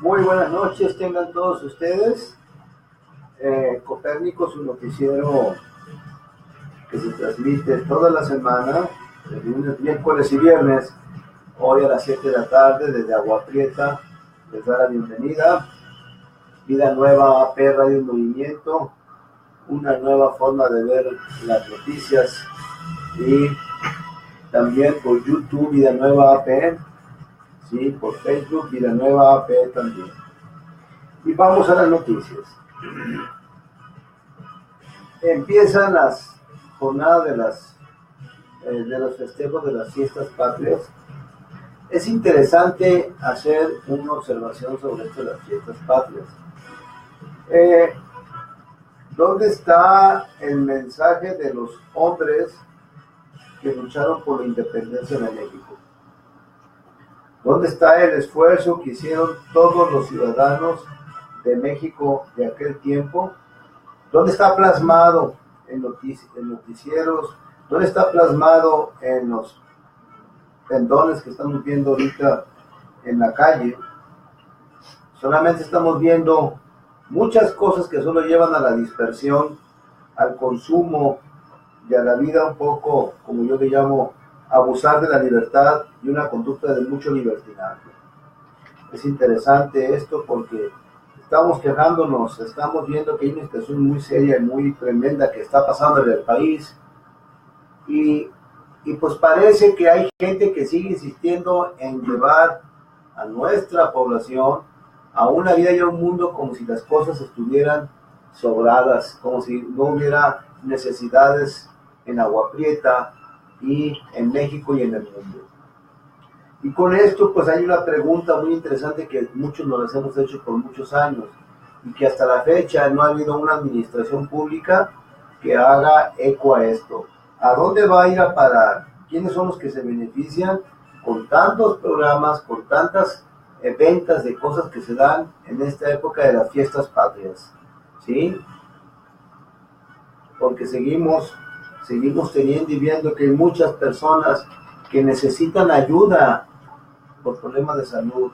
Muy buenas noches, tengan todos ustedes. Copérnico, su noticiero que se transmite toda la semana, de lunes, miércoles y viernes, hoy a las 7 de la tarde, desde Agua Prieta, les da la bienvenida. Vida Nueva AP Radio Movimiento, una nueva forma de ver las noticias, y también por YouTube Vida Nueva AP, sí, por Facebook Vida Nueva AP también. Y vamos a las noticias. Empiezan las jornadas de los festejos de las fiestas patrias. Es interesante hacer una observación sobre esto de las fiestas patrias. ¿Dónde está el mensaje de los hombres que lucharon por la independencia de México? ¿Dónde está el esfuerzo que hicieron todos los ciudadanos de México de aquel tiempo? ¿Dónde está plasmado en noticieros? ¿Dónde está plasmado en los pendones que estamos viendo ahorita en la calle? Solamente estamos viendo muchas cosas que solo llevan a la dispersión, al consumo y a la vida un poco, como yo le llamo, abusar de la libertad y una conducta de mucho libertinaje. Es interesante esto porque estamos quejándonos, estamos viendo que hay una situación muy seria y muy tremenda que está pasando en el país, y pues parece que hay gente que sigue insistiendo en llevar a nuestra población a una vida y a un mundo como si las cosas estuvieran sobradas, como si no hubiera necesidades en Agua Prieta y en México y en el mundo. Y con esto pues hay una pregunta muy interesante que muchos nos las hemos hecho por muchos años, y que hasta la fecha no ha habido una administración pública que haga eco a esto. ¿A dónde va a ir a parar? ¿Quiénes son los que se benefician con tantos programas, con tantas ventas de cosas que se dan en esta época de las fiestas patrias? ¿Sí? Porque seguimos teniendo y viendo que hay muchas personas que necesitan ayuda por problemas de salud,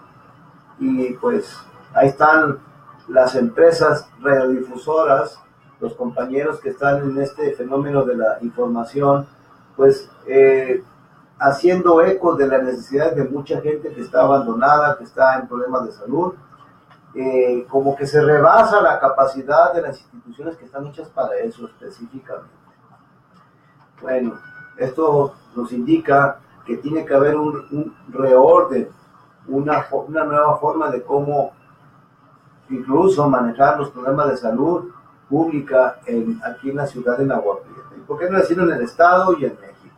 y pues ahí están las empresas radiodifusoras, los compañeros que están en este fenómeno de la información, pues haciendo eco de las necesidades de mucha gente que está abandonada, que está en problemas de salud. Como que se rebasa la capacidad de las instituciones que están hechas para eso específicamente. Bueno, esto nos indica que tiene que haber un reorden, una nueva forma de cómo incluso manejar los problemas de salud pública aquí en la ciudad de Agua Prieta. ¿Y por qué no decirlo en el estado y en México?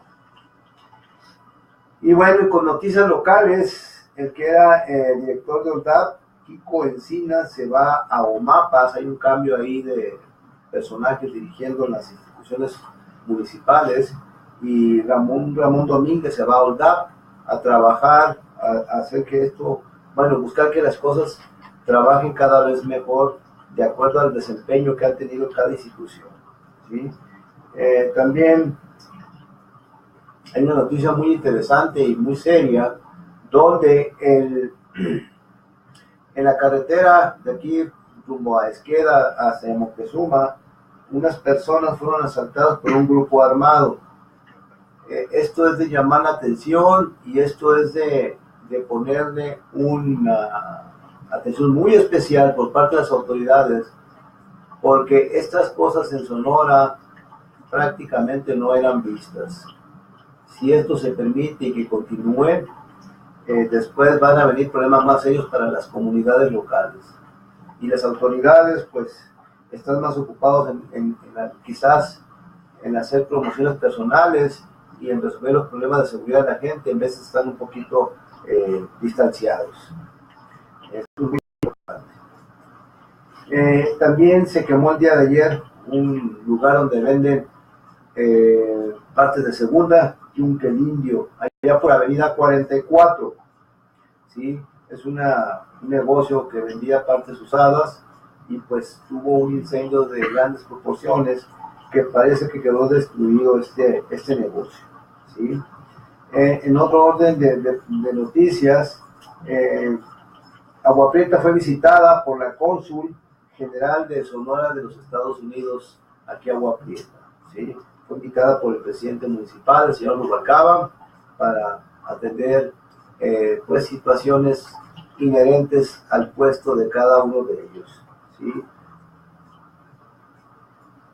Y bueno, y con noticias locales, el que era director de OLDAP, Kiko Encinas, se va a OMAPAS. Hay un cambio ahí de personajes dirigiendo las instituciones municipales, y Ramón Domínguez se va a OLDAP a trabajar, a hacer que esto, bueno, buscar que las cosas trabajen cada vez mejor de acuerdo al desempeño que ha tenido cada institución, ¿sí? También hay una noticia muy interesante y muy seria, donde en la carretera de aquí rumbo a Esqueda hacia Moctezuma, unas personas fueron asaltadas por un grupo armado. Esto es de llamar la atención, y esto es de ponerle una atención muy especial por parte de las autoridades, porque estas cosas en Sonora prácticamente no eran vistas. Si esto se permite y que continúe, después van a venir problemas más serios para las comunidades locales, y las autoridades pues están más ocupados quizás en hacer promociones personales y en resolver los problemas de seguridad de la gente, en vez de estar un poquito distanciados. Es muy importante. También se quemó el día de ayer un lugar donde venden partes de segunda, Yunque el Indio, allá por Avenida 44, ¿sí? Es un negocio que vendía partes usadas, y pues tuvo un incendio de grandes proporciones que parece que quedó destruido este negocio, ¿sí? En otro orden de noticias, Agua Prieta fue visitada por la cónsul general de Sonora de los Estados Unidos aquí a Agua Prieta, ¿sí? Fue invitada por el presidente municipal, el señor Rubalcaba, para atender pues situaciones inherentes al puesto de cada uno de ellos, ¿sí?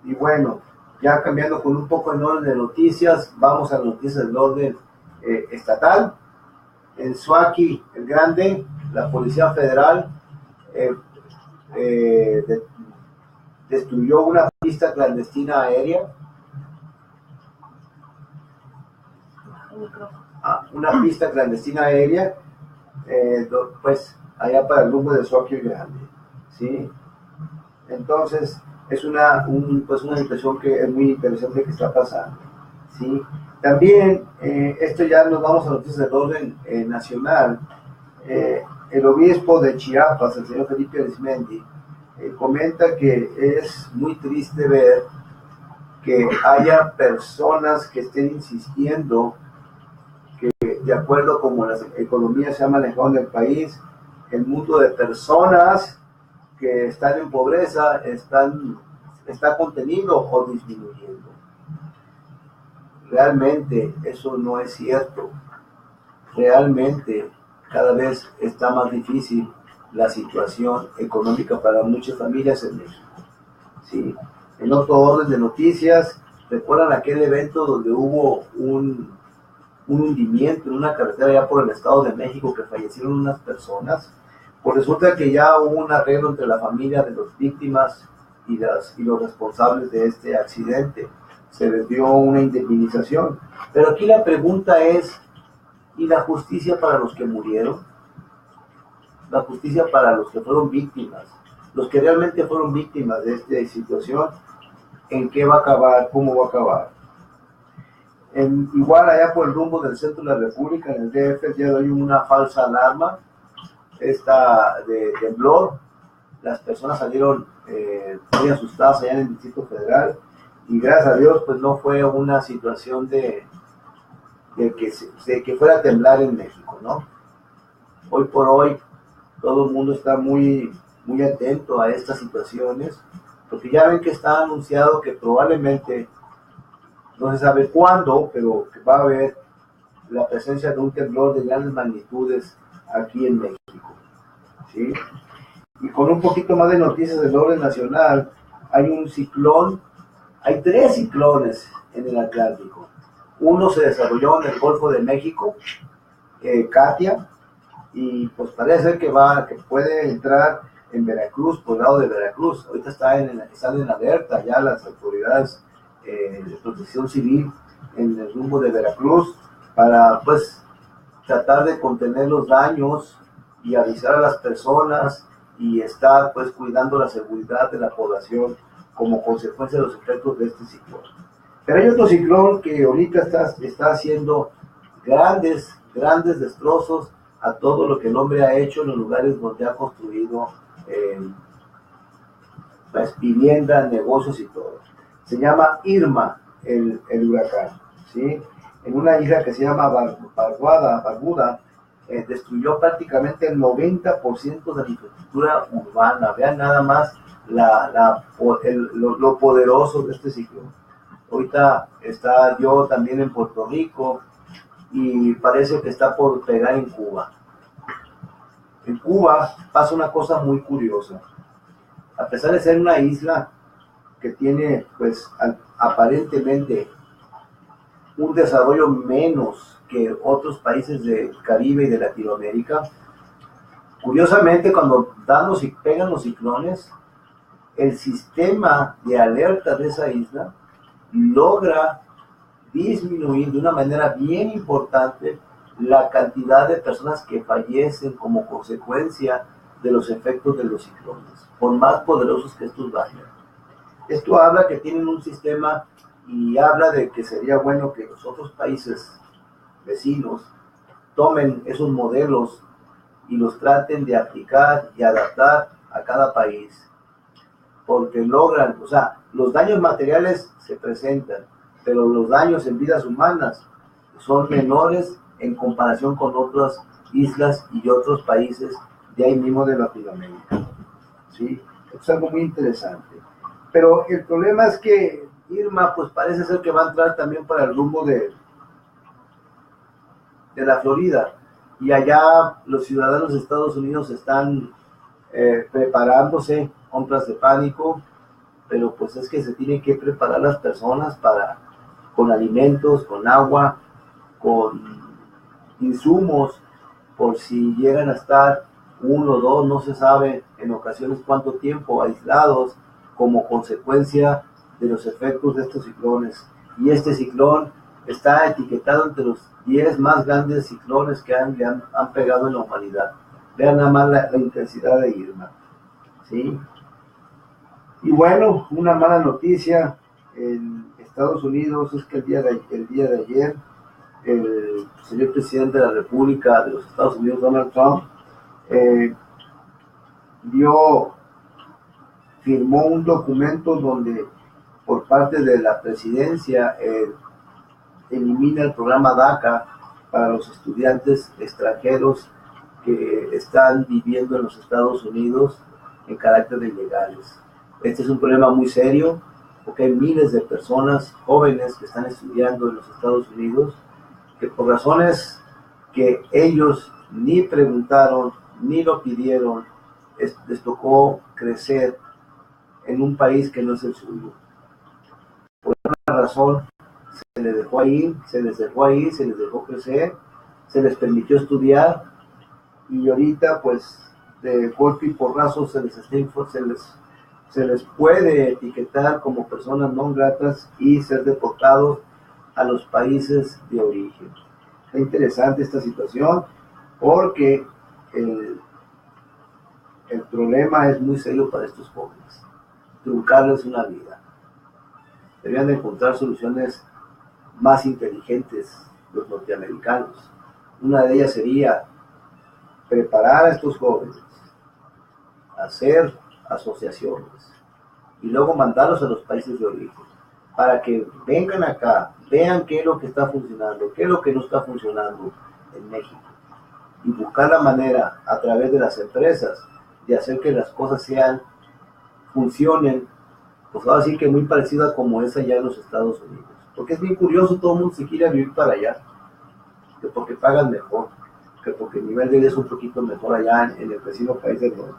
Y bueno, ya cambiando con un poco en orden de noticias, vamos a las noticias del orden estatal. En Suaki el Grande, la Policía Federal destruyó una pista clandestina aérea. Una pista clandestina aérea, pues allá para el rumbo de Suaki el Grande, ¿sí? Entonces, es pues una situación que es muy interesante que está pasando, ¿sí? También, esto ya nos vamos a noticias del orden nacional. El obispo de Chiapas, el señor Felipe Arismendi, comenta que es muy triste ver que haya personas que estén insistiendo que, de acuerdo a cómo las economías se han manejado en el país, el mundo de personas que están en pobreza está contenido o disminuyendo. Realmente eso no es cierto. Realmente cada vez está más difícil la situación económica para muchas familias en México, ¿sí? En otro orden de noticias, ¿recuerdan aquel evento donde hubo un hundimiento en una carretera allá por el Estado de México que fallecieron unas personas? Pues resulta que ya hubo un arreglo entre la familia de las víctimas y los responsables de este accidente. Se les dio una indemnización. Pero aquí la pregunta es, ¿y la justicia para los que murieron? La justicia para los que fueron víctimas, los que realmente fueron víctimas de esta situación, ¿en qué va a acabar? ¿Cómo va a acabar? Igual allá por el rumbo del centro de la República, en el DF, el día de hoy una falsa alarma de temblor. Las personas salieron muy asustadas allá en el Distrito Federal, y gracias a Dios pues no fue una situación de que fuera a temblar en México, ¿no? Hoy por hoy todo el mundo está muy, muy atento a estas situaciones, porque ya ven que está anunciado que probablemente, no se sabe cuándo, pero que va a haber la presencia de un temblor de grandes magnitudes aquí en México, ¿sí? Y con un poquito más de noticias del orden nacional, hay 3 ciclones en el Atlántico. Uno se desarrolló en el Golfo de México, Katia, y pues parece que puede entrar en Veracruz, por el lado de Veracruz. Ahorita están en alerta ya las autoridades de protección civil en el rumbo de Veracruz para pues tratar de contener los daños y avisar a las personas y estar pues cuidando la seguridad de la población como consecuencia de los efectos de este ciclón. Pero hay otro ciclón que ahorita está haciendo grandes destrozos a todo lo que el hombre ha hecho en los lugares donde ha construido pues, vivienda, negocios y todo. Se llama Irma el huracán, ¿sí? En una isla que se llama Barbuda, destruyó prácticamente el 90% de la infraestructura urbana. Vean nada más lo poderoso de este ciclón. Ahorita dio también en Puerto Rico y parece que está por pegar en Cuba. En Cuba pasa una cosa muy curiosa. A pesar de ser una isla que tiene pues aparentemente un desarrollo menos que otros países del Caribe y de Latinoamérica, curiosamente cuando pegan los ciclones, el sistema de alerta de esa isla logra disminuir de una manera bien importante la cantidad de personas que fallecen como consecuencia de los efectos de los ciclones, por más poderosos que estos vayan. Esto habla que tienen un sistema y habla de que sería bueno que los otros países vecinos tomen esos modelos y los traten de aplicar y adaptar a cada país, porque logran, o sea, los daños materiales se presentan, pero los daños en vidas humanas son menores en comparación con otras islas y otros países de ahí mismo de Latinoamérica. ¿Sí? Es algo muy interesante. Pero el problema es que Irma, pues parece ser que va a entrar también para el rumbo de la Florida. Y allá los ciudadanos de Estados Unidos están preparándose, compras de pánico, pero pues es que se tienen que preparar las personas con alimentos, con agua, con insumos, por si llegan a estar uno o dos, no se sabe en ocasiones cuánto tiempo aislados como consecuencia de los efectos de estos ciclones. Y este ciclón está etiquetado entre los 10 más grandes ciclones que han pegado en la humanidad. Vean nada más la intensidad de Irma. ¿Sí? Y bueno, una mala noticia en Estados Unidos es que el día de ayer el señor presidente de la República de los Estados Unidos, Donald Trump, firmó un documento donde por parte de la presidencia elimina el programa DACA para los estudiantes extranjeros que están viviendo en los Estados Unidos en carácter de ilegales. Este es un problema muy serio porque hay miles de personas jóvenes que están estudiando en los Estados Unidos que por razones que ellos ni preguntaron ni lo pidieron, les tocó crecer en un país que no es el suyo. Por una razón se les dejó ir, se les dejó crecer, se les permitió estudiar y ahorita pues de golpe y porrazo se les puede etiquetar como personas no gratas y ser deportados a los países de origen. Es interesante esta situación porque el problema es muy serio para estos jóvenes. Truncarles una vida. Deberían de encontrar soluciones más inteligentes los norteamericanos. Una de ellas sería preparar a estos jóvenes, hacer asociaciones y luego mandarlos a los países de origen para que vengan acá, vean qué es lo que está funcionando, qué es lo que no está funcionando en México y buscar la manera a través de las empresas de hacer que las cosas funcionen, pues ahora sí que muy parecida como es allá en los Estados Unidos. Porque es bien curioso, todo el mundo se quiere vivir para allá, que porque pagan mejor, que porque el nivel de vida es un poquito mejor allá en el vecino país del norte.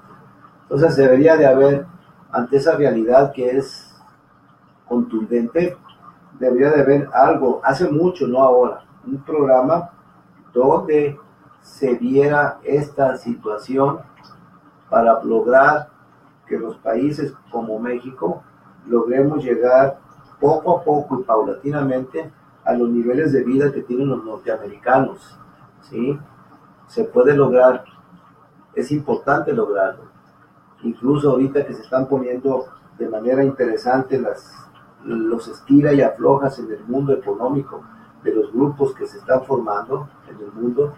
Entonces debería de haber, ante esa realidad que es contundente, debería de haber algo, hace mucho, no ahora, un programa donde se viera esta situación para lograr que los países como México logremos llegar poco a poco y paulatinamente a los niveles de vida que tienen los norteamericanos, ¿sí? Se puede lograr, es importante lograrlo. Incluso ahorita que se están poniendo de manera interesante los estira y aflojas en el mundo económico de los grupos que se están formando en el mundo,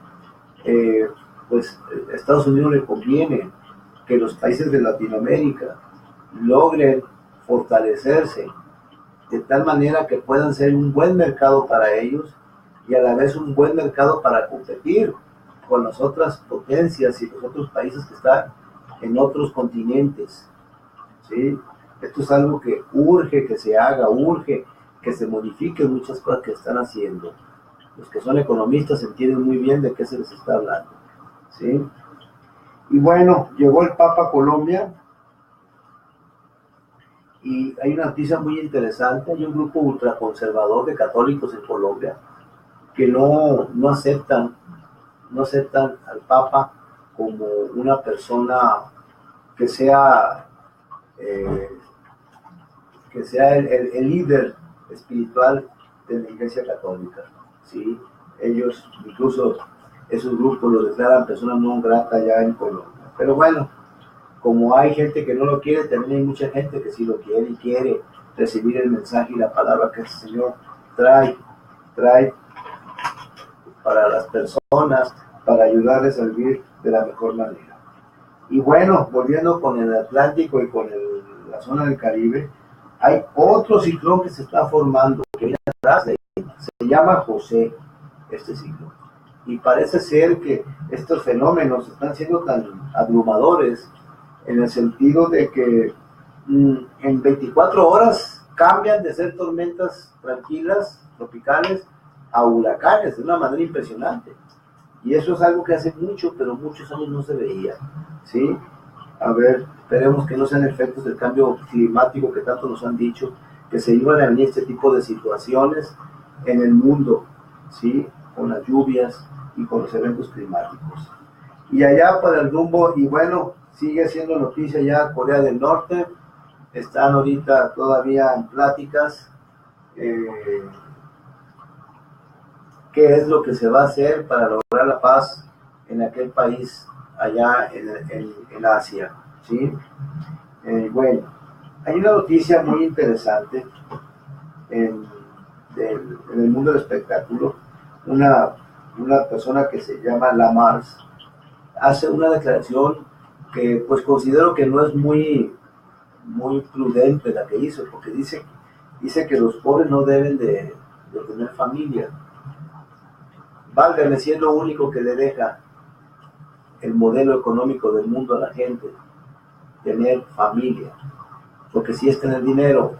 pues a Estados Unidos le conviene que los países de Latinoamérica logren fortalecerse de tal manera que puedan ser un buen mercado para ellos y a la vez un buen mercado para competir con las otras potencias y los otros países que están en otros continentes, ¿sí? Esto es algo que urge que se haga, urge que se modifiquen muchas cosas que están haciendo. Los que son economistas entienden muy bien de qué se les está hablando, ¿sí? Y bueno, llegó el Papa a Colombia y hay una noticia muy interesante. Hay un grupo ultraconservador de católicos en Colombia que no aceptan al Papa como una persona que sea el líder espiritual de la Iglesia Católica, ¿sí? Ellos, incluso esos grupos lo declaran persona no grata ya en Colombia. Pero bueno, como hay gente que no lo quiere, también hay mucha gente que sí lo quiere y quiere recibir el mensaje y la palabra que el Señor trae para las personas, para ayudarles a vivir de la mejor manera. Y bueno, volviendo con el Atlántico y con la zona del Caribe, hay otro ciclón que se está formando, que viene atrás de ahí. Se llama José, este ciclón. Y parece ser que estos fenómenos están siendo tan abrumadores en el sentido de que en 24 horas cambian de ser tormentas tranquilas, tropicales, a huracanes de una manera impresionante. Y eso es algo que hace mucho, pero muchos años no se veía, ¿sí? A ver, esperemos que no sean efectos del cambio climático que tanto nos han dicho, que se iban a venir este tipo de situaciones en el mundo, ¿sí? Con las lluvias y con los eventos climáticos. Y allá para el rumbo, y bueno, sigue siendo noticia ya Corea del Norte, están ahorita todavía en pláticas, qué es lo que se va a hacer para lograr la paz en aquel país allá en Asia, ¿sí? Bueno, hay una noticia muy interesante en, en el mundo del espectáculo. Una persona que se llama Lamars hace una declaración que pues considero que no es muy prudente la que hizo, porque dice que los pobres no deben de tener familia. Válgame, si es lo único que le deja el modelo económico del mundo a la gente, tener familia. Porque si es tener dinero,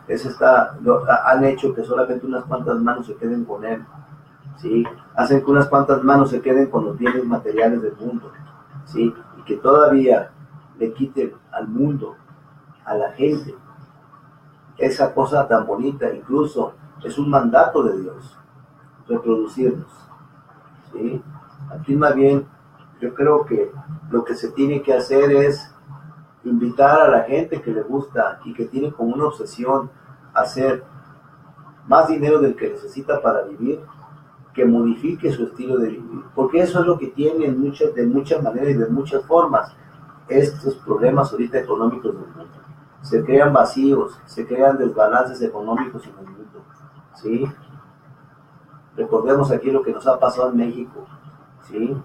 han hecho que solamente unas cuantas manos se queden con él, ¿sí? Hacen que unas cuantas manos se queden con los bienes materiales del mundo, ¿sí? Y que todavía le quiten al mundo, a la gente, esa cosa tan bonita. Incluso es un mandato de Dios, reproducirnos, ¿sí? Aquí más bien yo creo que lo que se tiene que hacer es invitar a la gente que le gusta y que tiene como una obsesión hacer más dinero del que necesita para vivir, que modifique su estilo de vivir, porque eso es lo que tienen de muchas maneras y de muchas formas estos problemas ahorita económicos del mundo. Se crean vacíos, se crean desbalances económicos en el mundo, ¿sí? Recordemos aquí lo que nos ha pasado en México, ¿sí?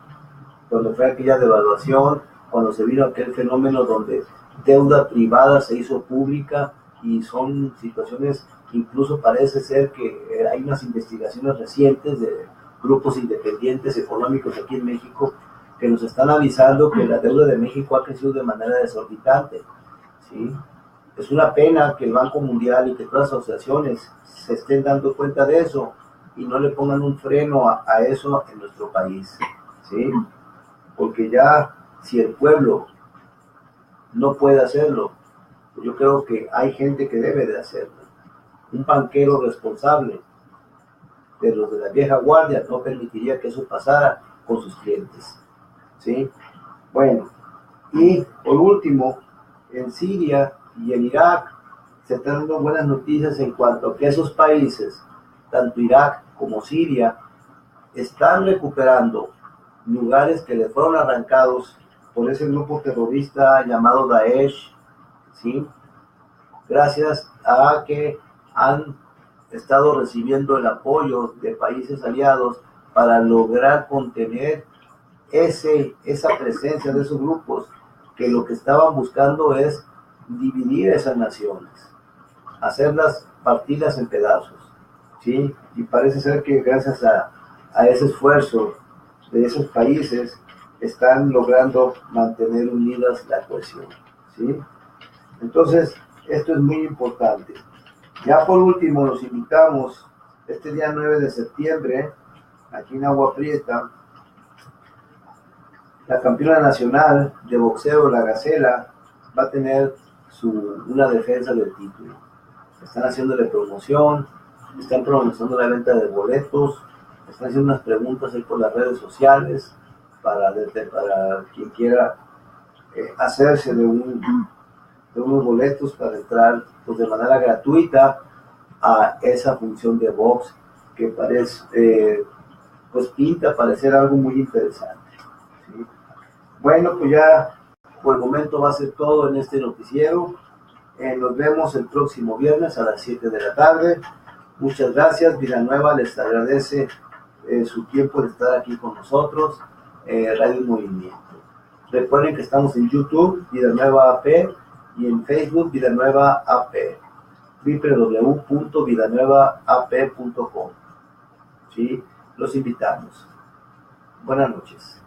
Cuando fue aquella devaluación, cuando se vino aquel fenómeno donde deuda privada se hizo pública, y son situaciones, incluso parece ser que hay unas investigaciones recientes de grupos independientes económicos aquí en México que nos están avisando que la deuda de México ha crecido de manera desorbitante, ¿sí? Es una pena que el Banco Mundial y que todas las asociaciones se estén dando cuenta de eso y no le pongan un freno a eso en nuestro país, ¿sí? Porque ya si el pueblo no puede hacerlo, pues yo creo que hay gente que debe de hacerlo. Un banquero responsable de los de la vieja guardia no permitiría que eso pasara con sus clientes, ¿sí? Bueno, y por último, en Siria y en Irak se están dando buenas noticias en cuanto a que esos países, tanto Irak como Siria, están recuperando lugares que le fueron arrancados por ese grupo terrorista llamado Daesh, ¿sí? Gracias a que han estado recibiendo el apoyo de países aliados para lograr contener esa presencia de esos grupos, que lo que estaban buscando es dividir esas naciones, hacerlas, partirlas en pedazos, ¿sí? Y parece ser que gracias a ese esfuerzo de esos países están logrando mantener unidas la cohesión, ¿sí? Entonces, esto es muy importante. Ya por último, los invitamos este día 9 de septiembre, aquí en Agua Prieta, la campeona nacional de boxeo, la Gacela, va a tener una defensa del título. Están haciéndole promoción, están promocionando la venta de boletos, están haciendo unas preguntas ahí por las redes sociales para quien quiera hacerse de unos boletos para entrar pues, de manera gratuita a esa función de box que parece, pues pinta parecer algo muy interesante, ¿sí? Bueno, pues ya por el momento va a ser todo en este noticiero. Nos vemos el próximo viernes a las 7 de la tarde. Muchas gracias. Villanueva les agradece su tiempo de estar aquí con nosotros, Radio Movimiento. Recuerden que estamos en YouTube, Villanueva AP, y en Facebook, Villanueva AP, www.villanuevaap.com. ¿Sí? Los invitamos. Buenas noches.